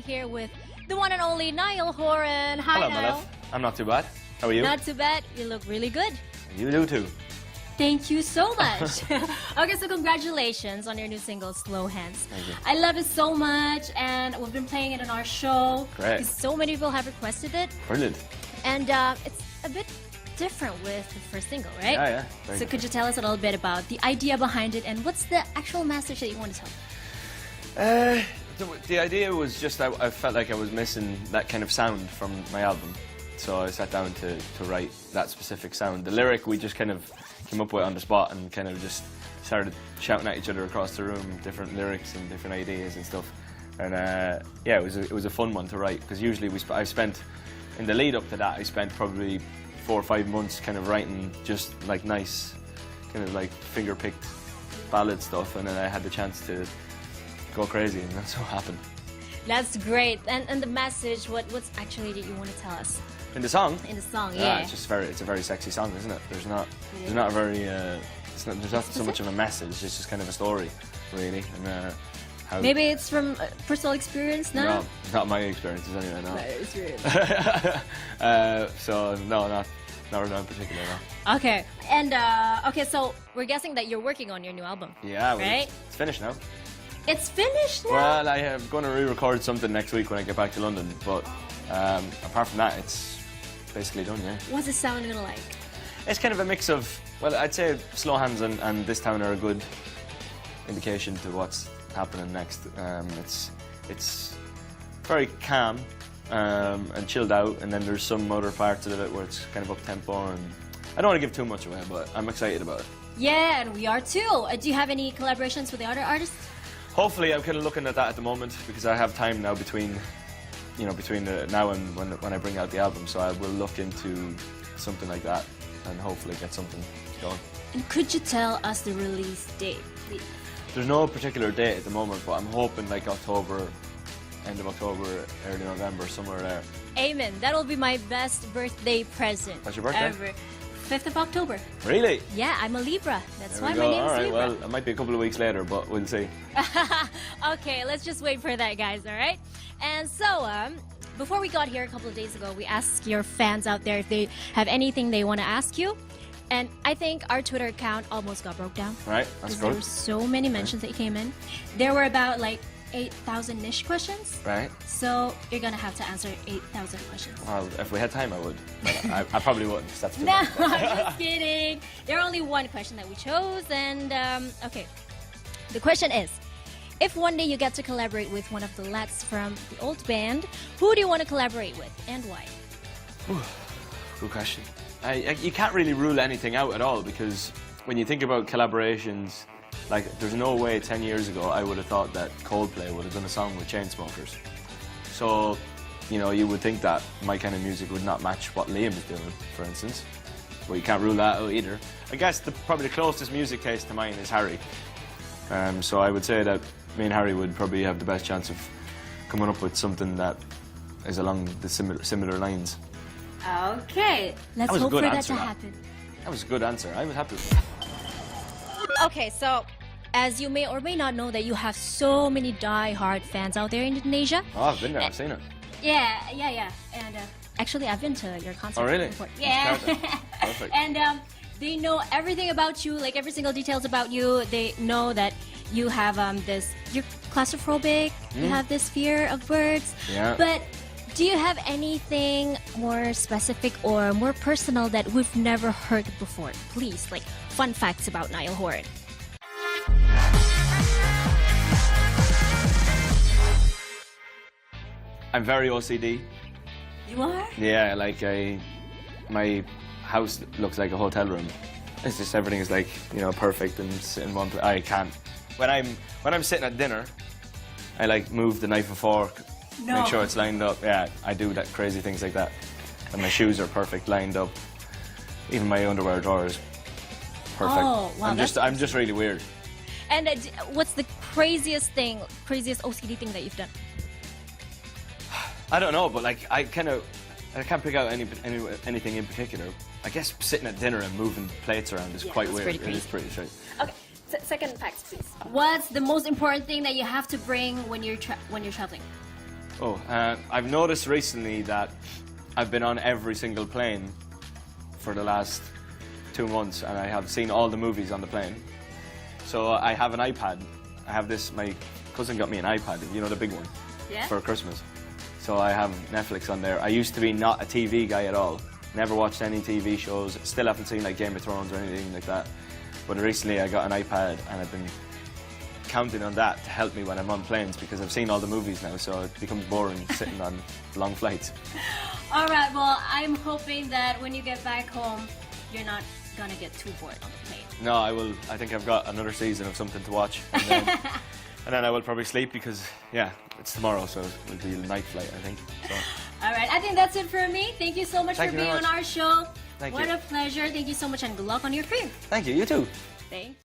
here with the one and only Niall Horan. Hi, Hello, Niall. my love. I'm not too bad. How are you? Not too bad. You look really good. You do too. Thank you so much. Okay, so congratulations on your new single, Slow Hands. Thank you. I love it so much, and we've been playing it on our show. Great. Because so many people have requested it. Brilliant. And it's a bit different with the first single, right? Yeah. Very So good. could you tell us a little bit about the idea behind it, and what's the actual message that you want to tell? The idea was just I felt like I was missing that kind of sound from my album. So I sat down to write that specific sound. The lyric we just kind of came up with on the spot and kind of just started shouting at each other across the room, different lyrics and different ideas and stuff. And yeah, it was a fun one to write, because usually I spent, in the lead up to that, I spent probably 4 or 5 months kind of writing just like nice, kind of like finger-picked ballad stuff, and then I had the chance to go crazy, and that's what happened. That's great. And the message, what's actually that you want to tell us? In the song? In the song, yeah. It's just it's a very sexy song, isn't it? There's not a very, there's not so much of a message. It's just kind of a story, really. And how maybe it's from personal experience, no? No, not my experiences anyway. No. My experience. So no, not in particular. No. Okay, and okay, so we're guessing that you're working on your new album. Yeah, well, right? it's finished now. It's finished now. Well, I am going to re-record something next week when I get back to London, but apart from that, it's basically done, yeah. What's the sound gonna like? It's kind of a mix of, well, I'd say Slow Hands and This Town are a good indication to what's happening next. It's very calm and chilled out, and then there's some other parts of it where it's kind of up-tempo, and I don't want to give too much away, but I'm excited about it. Yeah, and we are too. Do you have any collaborations with the other artists? Hopefully, I'm kind of looking at that at the moment, because I have time now between now and when I bring out the album, so I will look into something like that and hopefully get something going. And could you tell us the release date, please? There's no particular date at the moment, but I'm hoping like October, end of October, early November, somewhere there. Amen. That'll be my best birthday present. What's your birthday? Ever. 5th of October. Really? Yeah, I'm a Libra. That's There why we my go. name All is right, Libra. well, it might be a couple of weeks later, but we'll see. Okay, let's just wait for that, guys, all right? And so, before we got here a couple of days ago, we asked your fans out there if they have anything they want to ask you. And I think our Twitter account almost got broke down. Right, that's Because there good. were so many mentions that came in. There were about like 8,000-ish questions. Right. So you're going to have to answer 8,000 questions. Well, if we had time, I would. But I probably wouldn't. 'Cause that's too No, much. I'm just kidding. There are only one question that we chose, and okay. The question is, if one day you get to collaborate with one of the lads from the old band, who do you want to collaborate with, and why? Good question. You can't really rule anything out at all, because when you think about collaborations, like there's no way 10 years ago I would have thought that Coldplay would have done a song with Chainsmokers. So, you would think that my kind of music would not match what Liam is doing, for instance. But you can't rule that out either. I guess probably the closest music case to mine is Harry. So I would say that me and Harry would probably have the best chance of coming up with something that is along the similar lines. Okay, let's hope for that to happen. That was a good answer. I was happy with it. Okay, so as you may or may not know that you have so many die-hard fans out there in Indonesia. Oh, I've been there. I've seen it. Yeah. And actually, I've been to your concert Oh, really? before. Yeah. Perfect. And they know everything about you, like every single details about you. They know that you have you're claustrophobic, you have this fear of birds. Yeah. But do you have anything more specific or more personal that we've never heard before? Please, like fun facts about Niall Horan. I'm very OCD. You are? Yeah, like my house looks like a hotel room. It's just everything is like perfect and sit in one place. I can't. When I'm sitting at dinner, I like move the knife and fork, make sure it's lined up. Yeah, I do that crazy things like that. And my shoes are perfect, lined up. Even my underwear drawer is perfect. Oh, wow, I'm just really weird. And what's the craziest OCD thing that you've done? I don't know, but like I can't pick out anything in particular. I guess sitting at dinner and moving plates around is quite weird. It is pretty strange. Okay, second facts, please. What's the most important thing that you have to bring when you're traveling? I've noticed recently that I've been on every single plane for the last 2 months, and I have seen all the movies on the plane. So I have an iPad. I have this, my cousin got me an iPad, you know, the big one, for Christmas. So I have Netflix on there. I used to be not a TV guy at all. Never watched any TV shows. Still haven't seen like Game of Thrones or anything like that. But recently I got an iPad, and I've been counting on that to help me when I'm on planes, because I've seen all the movies now, so it becomes boring sitting on long flights. All right, well, I'm hoping that when you get back home, you're not gonna get too bored on the plane. No, I will. I think I've got another season of something to watch, and then I will probably sleep, because, yeah, it's tomorrow, so it'll be a night flight, I think. So. All right, I think that's it for me. Thank you so much for being on our show. Thank you. What a pleasure. Thank you so much, and good luck on your career. Thank you. You too. Thanks.